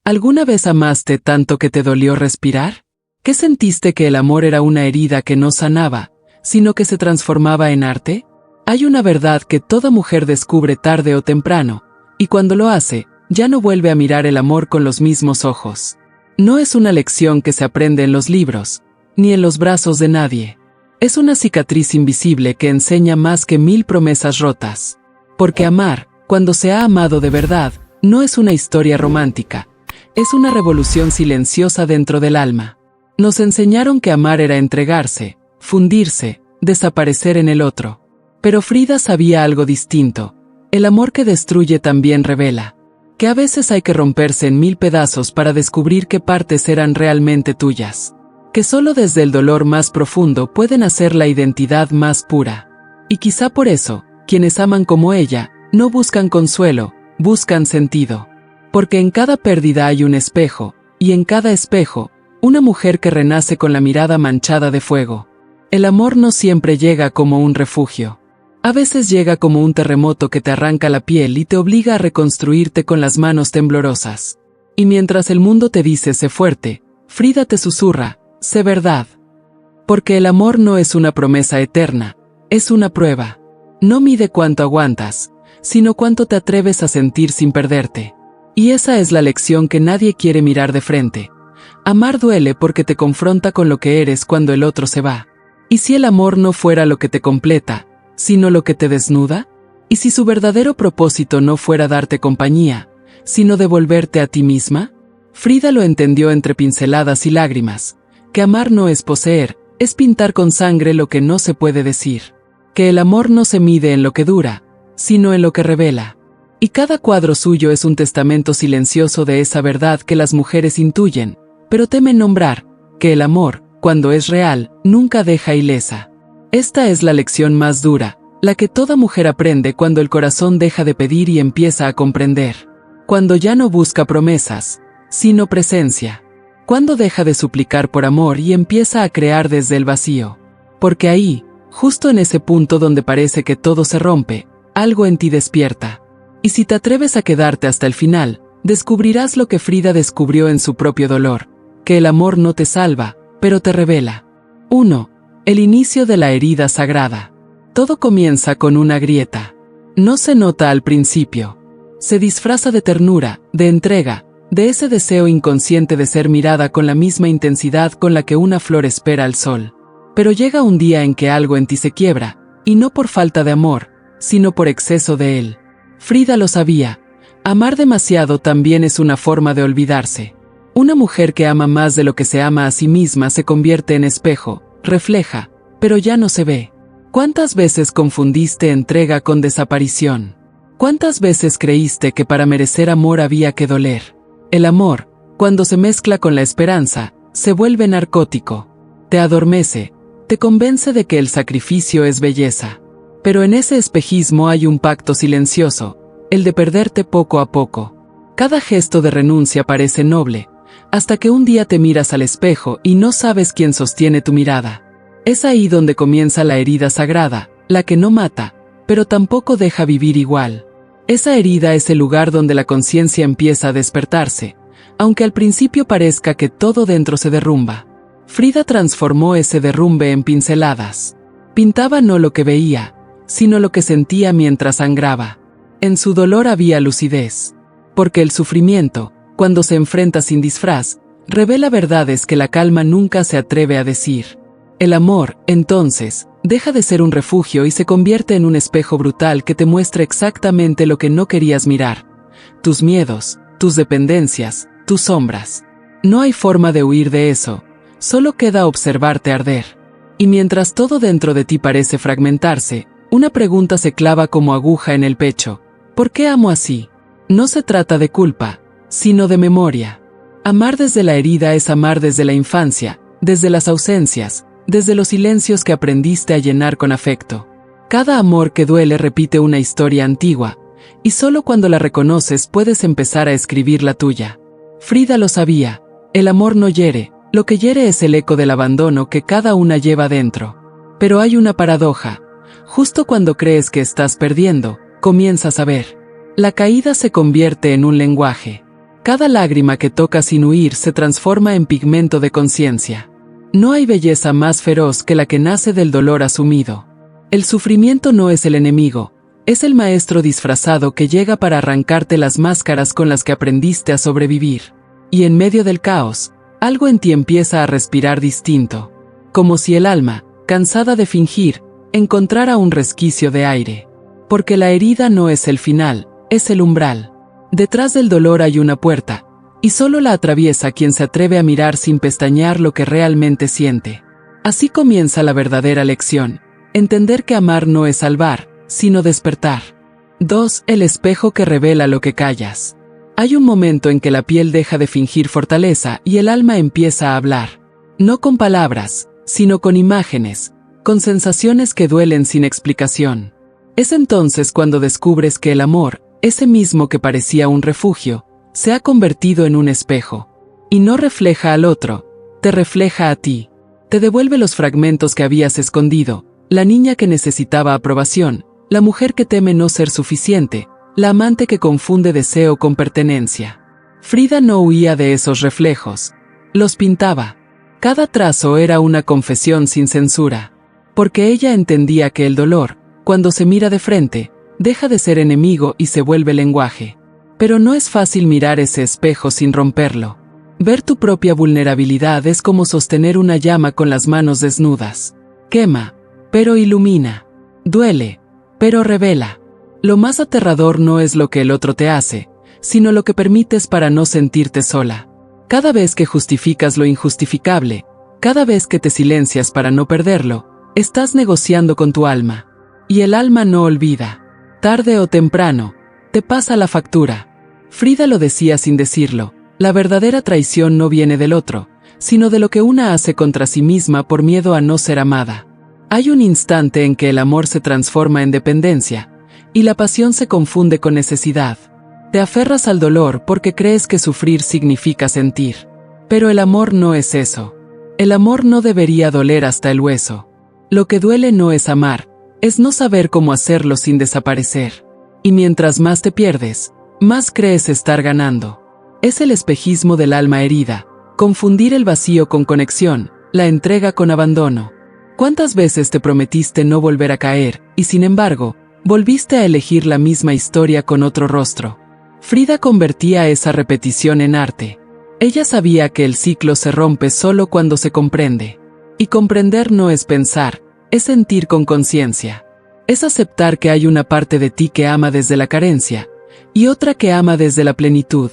¿Alguna vez amaste tanto que te dolió respirar? ¿Qué sentiste que el amor era una herida que no sanaba, sino que se transformaba en arte? Hay una verdad que toda mujer descubre tarde o temprano, y cuando lo hace, ya no vuelve a mirar el amor con los mismos ojos. No es una lección que se aprende en los libros, ni en los brazos de nadie. Es una cicatriz invisible que enseña más que 1000 promesas rotas. Porque amar, cuando se ha amado de verdad, no es una historia romántica. Es una revolución silenciosa dentro del alma. Nos enseñaron que amar era entregarse, fundirse, desaparecer en el otro. Pero Frida sabía algo distinto. El amor que destruye también revela. Que a veces hay que romperse en 1000 pedazos para descubrir qué partes eran realmente tuyas. Que solo desde el dolor más profundo pueden hacer la identidad más pura. Y quizá por eso, quienes aman como ella, no buscan consuelo, buscan sentido. Porque en cada pérdida hay un espejo, y en cada espejo, una mujer que renace con la mirada manchada de fuego. El amor no siempre llega como un refugio. A veces llega como un terremoto que te arranca la piel y te obliga a reconstruirte con las manos temblorosas. Y mientras el mundo te dice sé fuerte, Frida te susurra, sé verdad. Porque el amor no es una promesa eterna, es una prueba. No mide cuánto aguantas, sino cuánto te atreves a sentir sin perderte. Y esa es la lección que nadie quiere mirar de frente. Amar duele porque te confronta con lo que eres cuando el otro se va. ¿Y si el amor no fuera lo que te completa, sino lo que te desnuda? ¿Y si su verdadero propósito no fuera darte compañía, sino devolverte a ti misma? Frida lo entendió entre pinceladas y lágrimas, que amar no es poseer, es pintar con sangre lo que no se puede decir. Que el amor no se mide en lo que dura, sino en lo que revela. Y cada cuadro suyo es un testamento silencioso de esa verdad que las mujeres intuyen, pero temen nombrar, que el amor, cuando es real, nunca deja ilesa. Esta es la lección más dura, la que toda mujer aprende cuando el corazón deja de pedir y empieza a comprender. Cuando ya no busca promesas, sino presencia. Cuando deja de suplicar por amor y empieza a crear desde el vacío. Porque ahí, justo en ese punto donde parece que todo se rompe, algo en ti despierta. Y si te atreves a quedarte hasta el final, descubrirás lo que Frida descubrió en su propio dolor, que el amor no te salva, pero te revela. 1. El inicio de la herida sagrada. Todo comienza con una grieta. No se nota al principio. Se disfraza de ternura, de entrega, de ese deseo inconsciente de ser mirada con la misma intensidad con la que una flor espera al sol. Pero llega un día en que algo en ti se quiebra, y no por falta de amor, sino por exceso de él. Frida lo sabía. Amar demasiado también es una forma de olvidarse. Una mujer que ama más de lo que se ama a sí misma se convierte en espejo, refleja, pero ya no se ve. ¿Cuántas veces confundiste entrega con desaparición? ¿Cuántas veces creíste que para merecer amor había que doler? El amor, cuando se mezcla con la esperanza, se vuelve narcótico. Te adormece, te convence de que el sacrificio es belleza. Pero en ese espejismo hay un pacto silencioso, el de perderte poco a poco. Cada gesto de renuncia parece noble, hasta que un día te miras al espejo y no sabes quién sostiene tu mirada. Es ahí donde comienza la herida sagrada, la que no mata, pero tampoco deja vivir igual. Esa herida es el lugar donde la conciencia empieza a despertarse, aunque al principio parezca que todo dentro se derrumba. Frida transformó ese derrumbe en pinceladas. Pintaba no lo que veía, sino lo que sentía mientras sangraba. En su dolor había lucidez. Porque el sufrimiento, cuando se enfrenta sin disfraz, revela verdades que la calma nunca se atreve a decir. El amor, entonces, deja de ser un refugio y se convierte en un espejo brutal que te muestra exactamente lo que no querías mirar. Tus miedos, tus dependencias, tus sombras. No hay forma de huir de eso, solo queda observarte arder. Y mientras todo dentro de ti parece fragmentarse, una pregunta se clava como aguja en el pecho. ¿Por qué amo así? No se trata de culpa, sino de memoria. Amar desde la herida es amar desde la infancia, desde las ausencias, desde los silencios que aprendiste a llenar con afecto. Cada amor que duele repite una historia antigua, y solo cuando la reconoces puedes empezar a escribir la tuya. Frida lo sabía, el amor no hiere, lo que hiere es el eco del abandono que cada una lleva dentro. Pero hay una paradoja, justo cuando crees que estás perdiendo, comienzas a ver. La caída se convierte en un lenguaje. Cada lágrima que toca sin huir se transforma en pigmento de conciencia. No hay belleza más feroz que la que nace del dolor asumido. El sufrimiento no es el enemigo, es el maestro disfrazado que llega para arrancarte las máscaras con las que aprendiste a sobrevivir. Y en medio del caos, algo en ti empieza a respirar distinto. Como si el alma, cansada de fingir, encontrara un resquicio de aire. Porque la herida no es el final, es el umbral. Detrás del dolor hay una puerta, y solo la atraviesa quien se atreve a mirar sin pestañear lo que realmente siente. Así comienza la verdadera lección. Entender que amar no es salvar, sino despertar. 2. El espejo que revela lo que callas. Hay un momento en que la piel deja de fingir fortaleza y el alma empieza a hablar. No con palabras, sino con imágenes, con sensaciones que duelen sin explicación. Es entonces cuando descubres que el amor, ese mismo que parecía un refugio, se ha convertido en un espejo. Y no refleja al otro, te refleja a ti. Te devuelve los fragmentos que habías escondido, la niña que necesitaba aprobación, la mujer que teme no ser suficiente, la amante que confunde deseo con pertenencia. Frida no huía de esos reflejos, los pintaba. Cada trazo era una confesión sin censura, porque ella entendía que el dolor, cuando se mira de frente, deja de ser enemigo y se vuelve lenguaje. Pero no es fácil mirar ese espejo sin romperlo. Ver tu propia vulnerabilidad es como sostener una llama con las manos desnudas. Quema, pero ilumina. Duele, pero revela. Lo más aterrador no es lo que el otro te hace, sino lo que permites para no sentirte sola. Cada vez que justificas lo injustificable, cada vez que te silencias para no perderlo, estás negociando con tu alma. Y el alma no olvida. Tarde o temprano, te pasa la factura. Frida lo decía sin decirlo, la verdadera traición no viene del otro, sino de lo que una hace contra sí misma por miedo a no ser amada. Hay un instante en que el amor se transforma en dependencia, y la pasión se confunde con necesidad. Te aferras al dolor porque crees que sufrir significa sentir. Pero el amor no es eso. El amor no debería doler hasta el hueso. Lo que duele no es amar, es no saber cómo hacerlo sin desaparecer. Y mientras más te pierdes, más crees estar ganando. Es el espejismo del alma herida, confundir el vacío con conexión, la entrega con abandono. ¿Cuántas veces te prometiste no volver a caer, y sin embargo, volviste a elegir la misma historia con otro rostro? Frida convertía esa repetición en arte. Ella sabía que el ciclo se rompe solo cuando se comprende. Y comprender no es pensar, es sentir con conciencia. Es aceptar que hay una parte de ti que ama desde la carencia, y otra que ama desde la plenitud.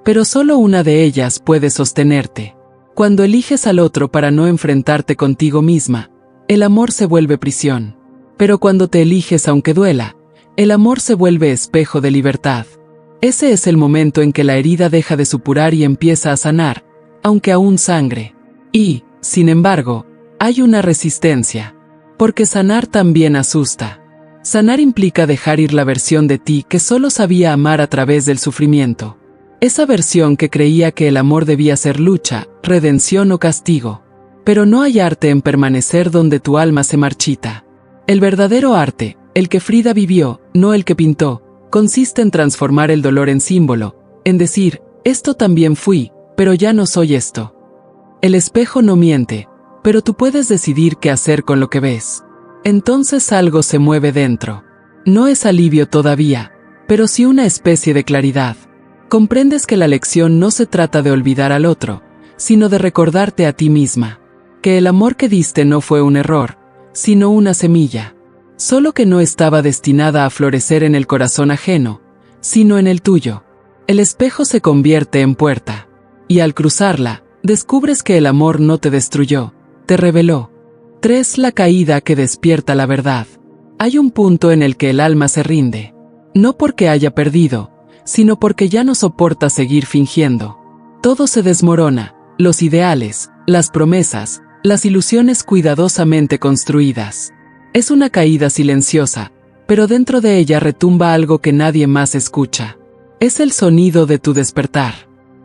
Pero solo una de ellas puede sostenerte. Cuando eliges al otro para no enfrentarte contigo misma, el amor se vuelve prisión. Pero cuando te eliges aunque duela, el amor se vuelve espejo de libertad. Ese es el momento en que la herida deja de supurar y empieza a sanar, aunque aún sangre. Y, sin embargo, hay una resistencia. Porque sanar también asusta. Sanar implica dejar ir la versión de ti que solo sabía amar a través del sufrimiento. Esa versión que creía que el amor debía ser lucha, redención o castigo. Pero no hay arte en permanecer donde tu alma se marchita. El verdadero arte, el que Frida vivió, no el que pintó, consiste en transformar el dolor en símbolo, en decir, esto también fui, pero ya no soy esto. El espejo no miente, pero tú puedes decidir qué hacer con lo que ves. Entonces algo se mueve dentro. No es alivio todavía, pero sí una especie de claridad. Comprendes que la lección no se trata de olvidar al otro, sino de recordarte a ti misma. Que el amor que diste no fue un error, sino una semilla. Solo que no estaba destinada a florecer en el corazón ajeno, sino en el tuyo. El espejo se convierte en puerta. Y al cruzarla, descubres que el amor no te destruyó, te reveló. 3. La caída que despierta la verdad. Hay un punto en el que el alma se rinde. No porque haya perdido, sino porque ya no soporta seguir fingiendo. Todo se desmorona, los ideales, las promesas, las ilusiones cuidadosamente construidas. Es una caída silenciosa, pero dentro de ella retumba algo que nadie más escucha. Es el sonido de tu despertar.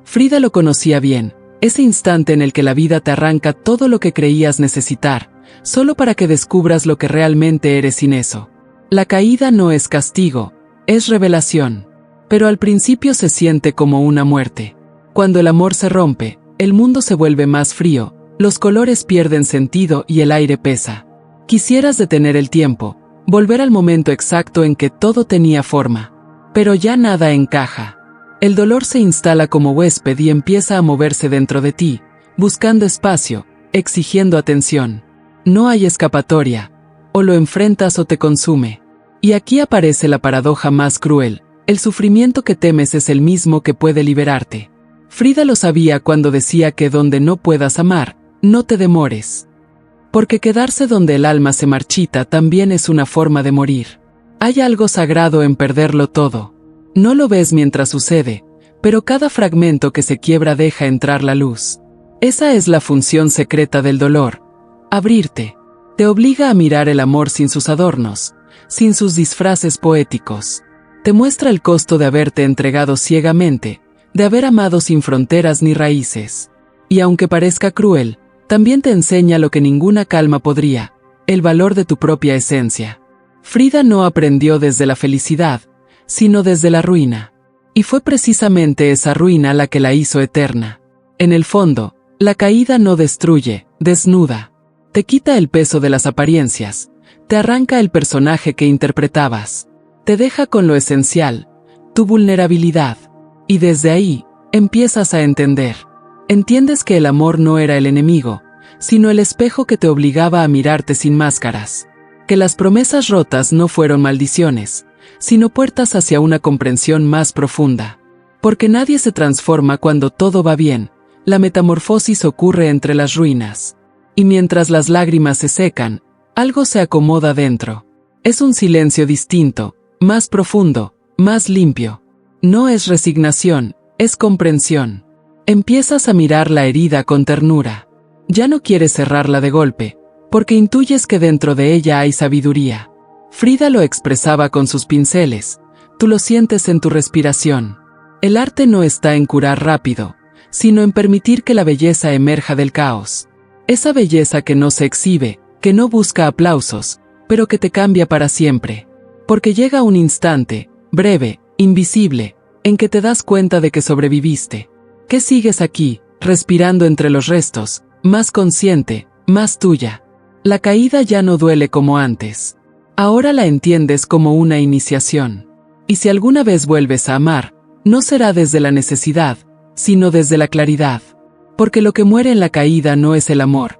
Frida lo conocía bien, ese instante en el que la vida te arranca todo lo que creías necesitar, solo para que descubras lo que realmente eres sin eso. La caída no es castigo, es revelación. Pero al principio se siente como una muerte. Cuando el amor se rompe, el mundo se vuelve más frío, los colores pierden sentido y el aire pesa. Quisieras detener el tiempo, volver al momento exacto en que todo tenía forma. Pero ya nada encaja. El dolor se instala como huésped y empieza a moverse dentro de ti, buscando espacio, exigiendo atención. No hay escapatoria. O lo enfrentas o te consume. Y aquí aparece la paradoja más cruel. El sufrimiento que temes es el mismo que puede liberarte. Frida lo sabía cuando decía que donde no puedas amar, no te demores. Porque quedarse donde el alma se marchita también es una forma de morir. Hay algo sagrado en perderlo todo. No lo ves mientras sucede, pero cada fragmento que se quiebra deja entrar la luz. Esa es la función secreta del dolor. Abrirte. Te obliga a mirar el amor sin sus adornos, sin sus disfraces poéticos. Te muestra el costo de haberte entregado ciegamente, de haber amado sin fronteras ni raíces. Y aunque parezca cruel, también te enseña lo que ninguna calma podría, el valor de tu propia esencia. Frida no aprendió desde la felicidad, sino desde la ruina. Y fue precisamente esa ruina la que la hizo eterna. En el fondo, la caída no destruye, desnuda. Te quita el peso de las apariencias, te arranca el personaje que interpretabas. Te deja con lo esencial, tu vulnerabilidad. Y desde ahí, empiezas a entender. Entiendes que el amor no era el enemigo, sino el espejo que te obligaba a mirarte sin máscaras. Que las promesas rotas no fueron maldiciones, sino puertas hacia una comprensión más profunda. Porque nadie se transforma cuando todo va bien, la metamorfosis ocurre entre las ruinas. Y mientras las lágrimas se secan, algo se acomoda dentro. Es un silencio distinto, más profundo, más limpio. No es resignación, es comprensión. Empiezas a mirar la herida con ternura. Ya no quieres cerrarla de golpe, porque intuyes que dentro de ella hay sabiduría. Frida lo expresaba con sus pinceles, tú lo sientes en tu respiración. El arte no está en curar rápido, sino en permitir que la belleza emerja del caos. Esa belleza que no se exhibe, que no busca aplausos, pero que te cambia para siempre. Porque llega un instante, breve, invisible, en que te das cuenta de que sobreviviste. Que sigues aquí, respirando entre los restos, más consciente, más tuya. La caída ya no duele como antes. Ahora la entiendes como una iniciación. Y si alguna vez vuelves a amar, no será desde la necesidad, sino desde la claridad. Porque lo que muere en la caída no es el amor,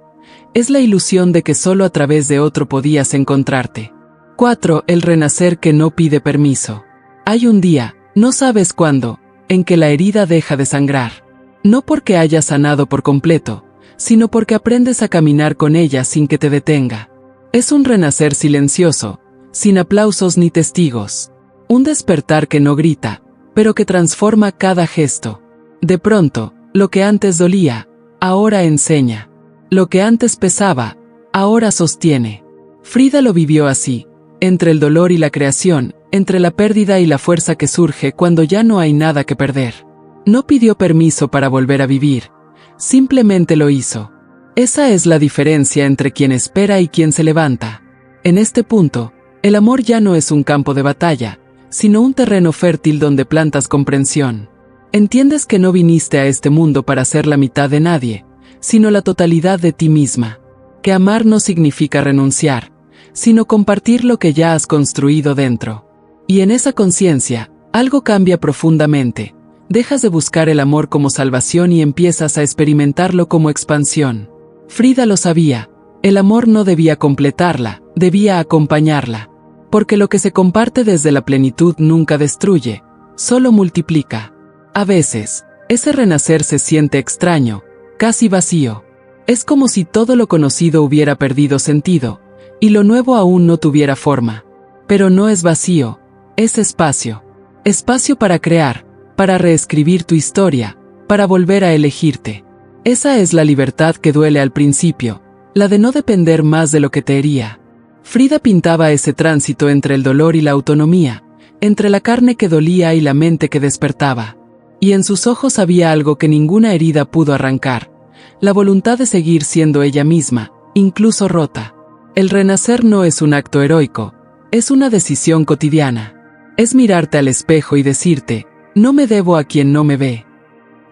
es la ilusión de que solo a través de otro podías encontrarte. 4. El renacer que no pide permiso. Hay un día, no sabes cuándo, en que la herida deja de sangrar. No porque hayas sanado por completo, sino porque aprendes a caminar con ella sin que te detenga. Es un renacer silencioso, sin aplausos ni testigos. Un despertar que no grita, pero que transforma cada gesto. De pronto, lo que antes dolía, ahora enseña. Lo que antes pesaba, ahora sostiene. Frida lo vivió así, entre el dolor y la creación, entre la pérdida y la fuerza que surge cuando ya no hay nada que perder. No pidió permiso para volver a vivir, simplemente lo hizo. Esa es la diferencia entre quien espera y quien se levanta. En este punto, el amor ya no es un campo de batalla, sino un terreno fértil donde plantas comprensión. Entiendes que no viniste a este mundo para ser la mitad de nadie, sino la totalidad de ti misma. Que amar no significa renunciar, sino compartir lo que ya has construido dentro. Y en esa conciencia, algo cambia profundamente. Dejas de buscar el amor como salvación y empiezas a experimentarlo como expansión. Frida lo sabía, el amor no debía completarla, debía acompañarla. Porque lo que se comparte desde la plenitud nunca destruye, solo multiplica. A veces, ese renacer se siente extraño, casi vacío. Es como si todo lo conocido hubiera perdido sentido, y lo nuevo aún no tuviera forma. Pero no es vacío, es espacio. Espacio para crear, para reescribir tu historia, para volver a elegirte. Esa es la libertad que duele al principio, la de no depender más de lo que te hería. Frida pintaba ese tránsito entre el dolor y la autonomía, entre la carne que dolía y la mente que despertaba. Y en sus ojos había algo que ninguna herida pudo arrancar, la voluntad de seguir siendo ella misma, incluso rota. El renacer no es un acto heroico, es una decisión cotidiana. Es mirarte al espejo y decirte, no me debo a quien no me ve.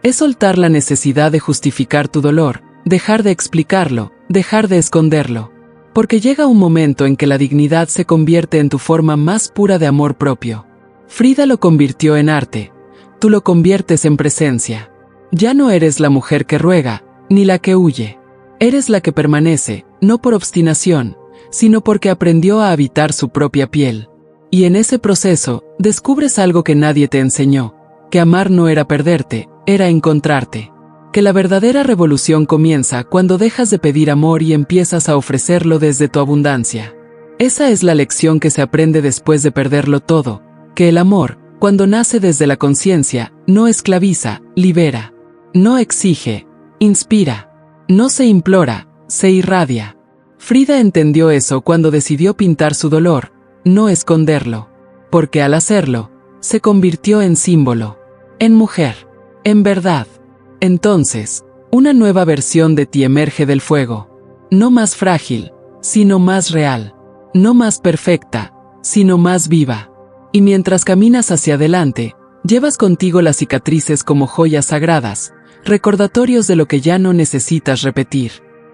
Es soltar la necesidad de justificar tu dolor, dejar de explicarlo, dejar de esconderlo. Porque llega un momento en que la dignidad se convierte en tu forma más pura de amor propio. Frida lo convirtió en arte. Tú lo conviertes en presencia. Ya no eres la mujer que ruega, ni la que huye. Eres la que permanece, no por obstinación, sino porque aprendió a habitar su propia piel. Y en ese proceso, descubres algo que nadie te enseñó, que amar no era perderte, era encontrarte. Que la verdadera revolución comienza cuando dejas de pedir amor y empiezas a ofrecerlo desde tu abundancia. Esa es la lección que se aprende después de perderlo todo, que el amor, cuando nace desde la conciencia, no esclaviza, libera. No exige, inspira. No se implora, se irradia. Frida entendió eso cuando decidió pintar su dolor, no esconderlo. Porque al hacerlo, se convirtió en símbolo, en mujer, en verdad. Entonces, una nueva versión de ti emerge del fuego. No más frágil, sino más real. No más perfecta, sino más viva. Y mientras caminas hacia adelante, llevas contigo las cicatrices como joyas sagradas, recordatorios de lo que ya no necesitas repetir.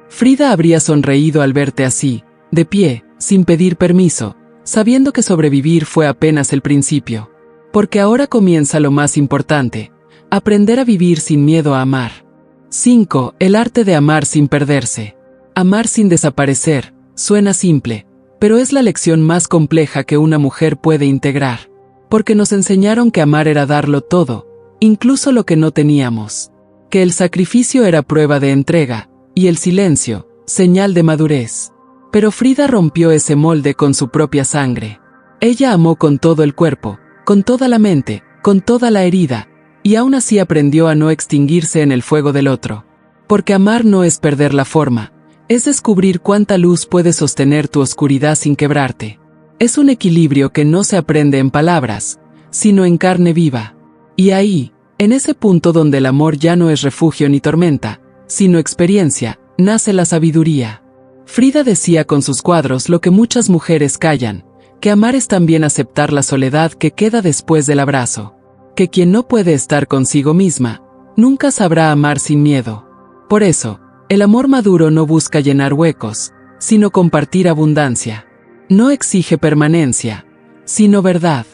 Frida habría sonreído al verte así, de pie, sin pedir permiso, sabiendo que sobrevivir fue apenas el principio. Porque ahora comienza lo más importante, aprender a vivir sin miedo a amar. 5. El arte de amar sin perderse. Amar sin desaparecer, suena simple, pero es la lección más compleja que una mujer puede integrar. Porque nos enseñaron que amar era darlo todo, incluso lo que no teníamos. Que el sacrificio era prueba de entrega, y el silencio, señal de madurez. Pero Frida rompió ese molde con su propia sangre. Ella amó con todo el cuerpo, con toda la mente, con toda la herida, y aún así aprendió a no extinguirse en el fuego del otro. Porque amar no es perder la forma, es descubrir cuánta luz puede sostener tu oscuridad sin quebrarte. Es un equilibrio que no se aprende en palabras, sino en carne viva. Y ahí, en ese punto donde el amor ya no es refugio ni tormenta, sino experiencia, nace la sabiduría. Frida decía con sus cuadros lo que muchas mujeres callan, que amar es también aceptar la soledad que queda después del abrazo. Que quien no puede estar consigo misma, nunca sabrá amar sin miedo. Por eso, el amor maduro no busca llenar huecos, sino compartir abundancia. No exige permanencia, sino verdad.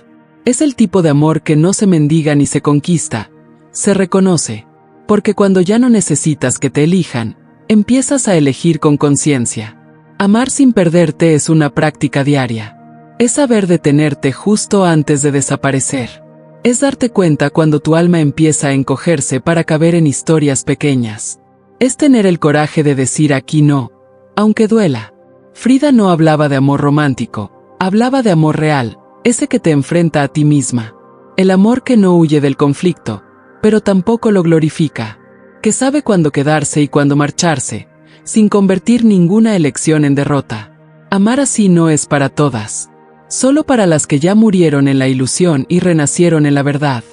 Es el tipo de amor que no se mendiga ni se conquista, se reconoce. Porque cuando ya no necesitas que te elijan, empiezas a elegir con conciencia. Amar sin perderte es una práctica diaria. Es saber detenerte justo antes de desaparecer. Es darte cuenta cuando tu alma empieza a encogerse para caber en historias pequeñas. Es tener el coraje de decir aquí no, aunque duela. Frida no hablaba de amor romántico, hablaba de amor real, ese que te enfrenta a ti misma. El amor que no huye del conflicto, pero tampoco lo glorifica. Que sabe cuándo quedarse y cuándo marcharse, sin convertir ninguna elección en derrota. Amar así no es para todas. Solo para las que ya murieron en la ilusión y renacieron en la verdad.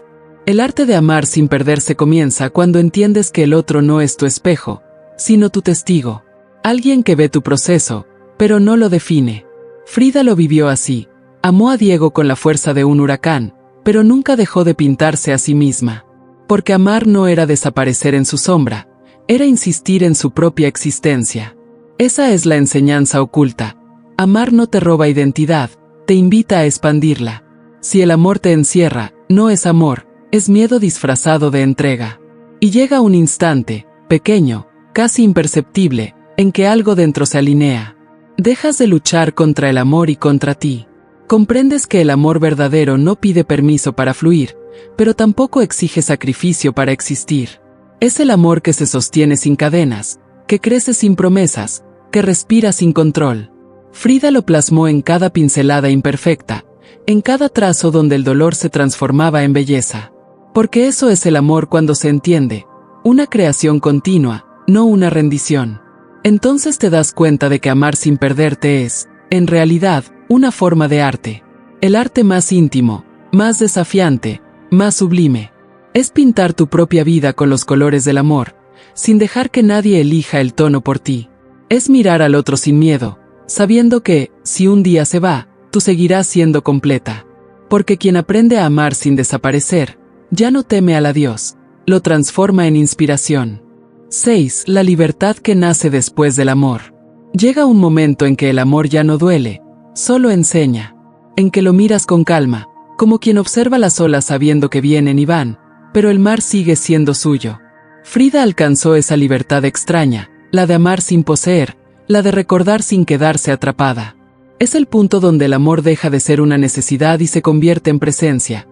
El arte de amar sin perderse comienza cuando entiendes que el otro no es tu espejo, sino tu testigo. Alguien que ve tu proceso, pero no lo define. Frida lo vivió así. Amó a Diego con la fuerza de un huracán, pero nunca dejó de pintarse a sí misma. Porque amar no era desaparecer en su sombra, era insistir en su propia existencia. Esa es la enseñanza oculta. Amar no te roba identidad, te invita a expandirla. Si el amor te encierra, no es amor, es miedo disfrazado de entrega. Y llega un instante, pequeño, casi imperceptible, en que algo dentro se alinea. Dejas de luchar contra el amor y contra ti. Comprendes que el amor verdadero no pide permiso para fluir, pero tampoco exige sacrificio para existir. Es el amor que se sostiene sin cadenas, que crece sin promesas, que respira sin control. Frida lo plasmó en cada pincelada imperfecta, en cada trazo donde el dolor se transformaba en belleza. Porque eso es el amor cuando se entiende, una creación continua, no una rendición. Entonces te das cuenta de que amar sin perderte es, en realidad, una forma de arte. El arte más íntimo, más desafiante, más sublime. Es pintar tu propia vida con los colores del amor, sin dejar que nadie elija el tono por ti. Es mirar al otro sin miedo, sabiendo que, si un día se va, tú seguirás siendo completa. Porque quien aprende a amar sin desaparecer, ya no teme al adiós, lo transforma en inspiración. 6. La libertad que nace después del amor. Llega un momento en que el amor ya no duele, solo enseña. En que lo miras con calma, como quien observa las olas sabiendo que vienen y van, pero el mar sigue siendo suyo. Frida alcanzó esa libertad extraña, la de amar sin poseer, la de recordar sin quedarse atrapada. Es el punto donde el amor deja de ser una necesidad y se convierte en presencia,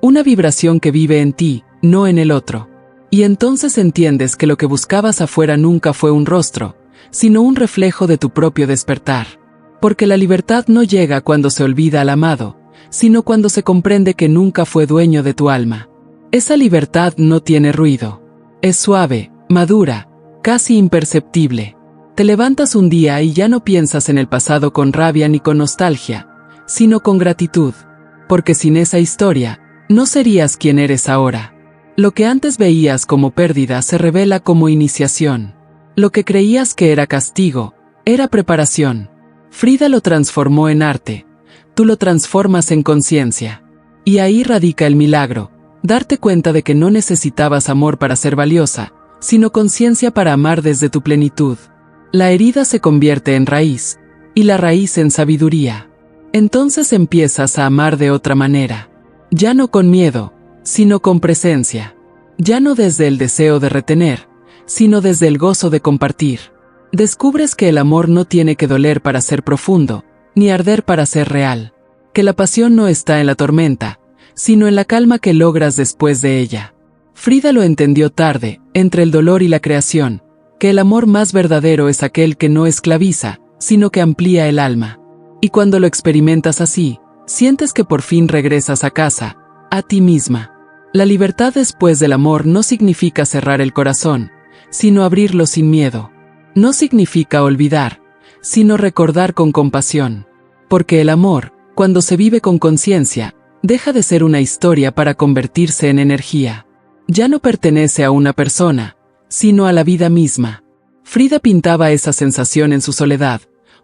una vibración que vive en ti, no en el otro. Y entonces entiendes que lo que buscabas afuera nunca fue un rostro, sino un reflejo de tu propio despertar. Porque la libertad no llega cuando se olvida al amado, sino cuando se comprende que nunca fue dueño de tu alma. Esa libertad no tiene ruido. Es suave, madura, casi imperceptible. Te levantas un día y ya no piensas en el pasado con rabia ni con nostalgia, sino con gratitud. Porque sin esa historia, no serías quien eres ahora. Lo que antes veías como pérdida se revela como iniciación. Lo que creías que era castigo, era preparación. Frida lo transformó en arte. Tú lo transformas en conciencia. Y ahí radica el milagro, darte cuenta de que no necesitabas amor para ser valiosa, sino conciencia para amar desde tu plenitud. La herida se convierte en raíz, y la raíz en sabiduría. Entonces empiezas a amar de otra manera. Ya no con miedo, sino con presencia. Ya no desde el deseo de retener, sino desde el gozo de compartir. Descubres que el amor no tiene que doler para ser profundo, ni arder para ser real. Que la pasión no está en la tormenta, sino en la calma que logras después de ella. Frida lo entendió tarde, entre el dolor y la creación, que el amor más verdadero es aquel que no esclaviza, sino que amplía el alma. Y cuando lo experimentas así, sientes que por fin regresas a casa, a ti misma. La libertad después del amor no significa cerrar el corazón, sino abrirlo sin miedo. No significa olvidar, sino recordar con compasión. Porque el amor, cuando se vive con conciencia, deja de ser una historia para convertirse en energía. Ya no pertenece a una persona, sino a la vida misma. Frida pintaba esa sensación en su soledad.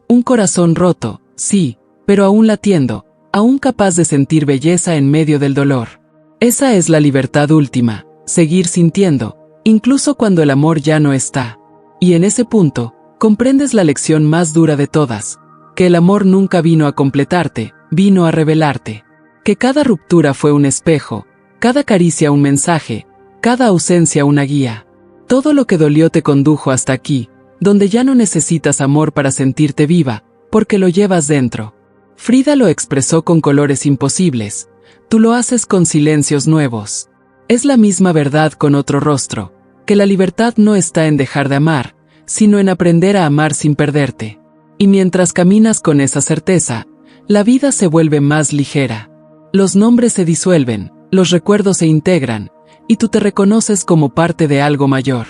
Un corazón roto, sí, pero aún latiendo, aún capaz de sentir belleza en medio del dolor. Esa es la libertad última, seguir sintiendo, incluso cuando el amor ya no está. Y en ese punto, comprendes la lección más dura de todas, que el amor nunca vino a completarte, vino a revelarte. Que cada ruptura fue un espejo, cada caricia un mensaje, cada ausencia una guía. Todo lo que dolió te condujo hasta aquí, donde ya no necesitas amor para sentirte viva, porque lo llevas dentro. Frida lo expresó con colores imposibles, tú lo haces con silencios nuevos. Es la misma verdad con otro rostro, que la libertad no está en dejar de amar, sino en aprender a amar sin perderte. Y mientras caminas con esa certeza, la vida se vuelve más ligera. Los nombres se disuelven, los recuerdos se integran, y tú te reconoces como parte de algo mayor.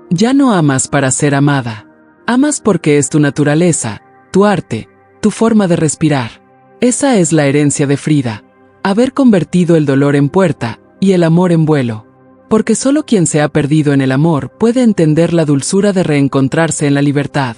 Ya no amas para ser amada. Amas porque es tu naturaleza, tu arte, tu forma de respirar. Esa es la herencia de Frida, haber convertido el dolor en puerta y el amor en vuelo. Porque solo quien se ha perdido en el amor puede entender la dulzura de reencontrarse en la libertad.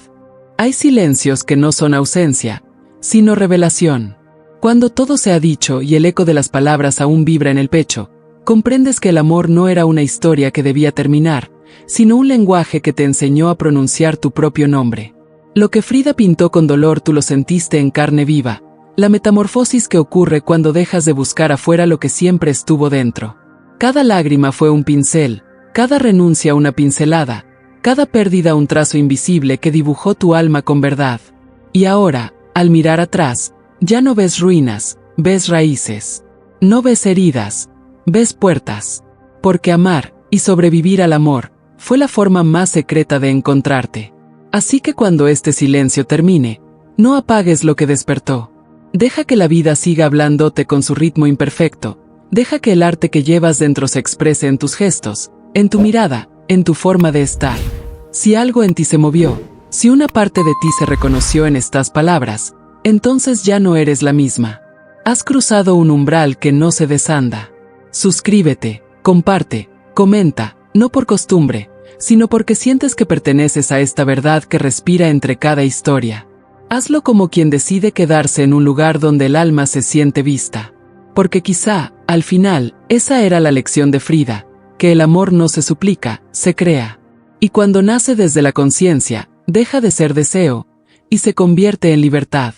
Hay silencios que no son ausencia, sino revelación. Cuando todo se ha dicho y el eco de las palabras aún vibra en el pecho, comprendes que el amor no era una historia que debía terminar, sino un lenguaje que te enseñó a pronunciar tu propio nombre. Lo que Frida pintó con dolor tú lo sentiste en carne viva, la metamorfosis que ocurre cuando dejas de buscar afuera lo que siempre estuvo dentro. Cada lágrima fue un pincel, cada renuncia una pincelada, cada pérdida un trazo invisible que dibujó tu alma con verdad. Y ahora, al mirar atrás, ya no ves ruinas, ves raíces. No ves heridas, ves puertas. Porque amar, y sobrevivir al amor, fue la forma más secreta de encontrarte. Así que cuando este silencio termine, no apagues lo que despertó. Deja que la vida siga hablándote con su ritmo imperfecto. Deja que el arte que llevas dentro se exprese en tus gestos, en tu mirada, en tu forma de estar. Si algo en ti se movió, si una parte de ti se reconoció en estas palabras, entonces ya no eres la misma. Has cruzado un umbral que no se desanda. Suscríbete, comparte, comenta, no por costumbre, sino porque sientes que perteneces a esta verdad que respira entre cada historia. Hazlo como quien decide quedarse en un lugar donde el alma se siente vista. Porque quizá, al final, esa era la lección de Frida, que el amor no se suplica, se crea. Y cuando nace desde la conciencia, deja de ser deseo, y se convierte en libertad.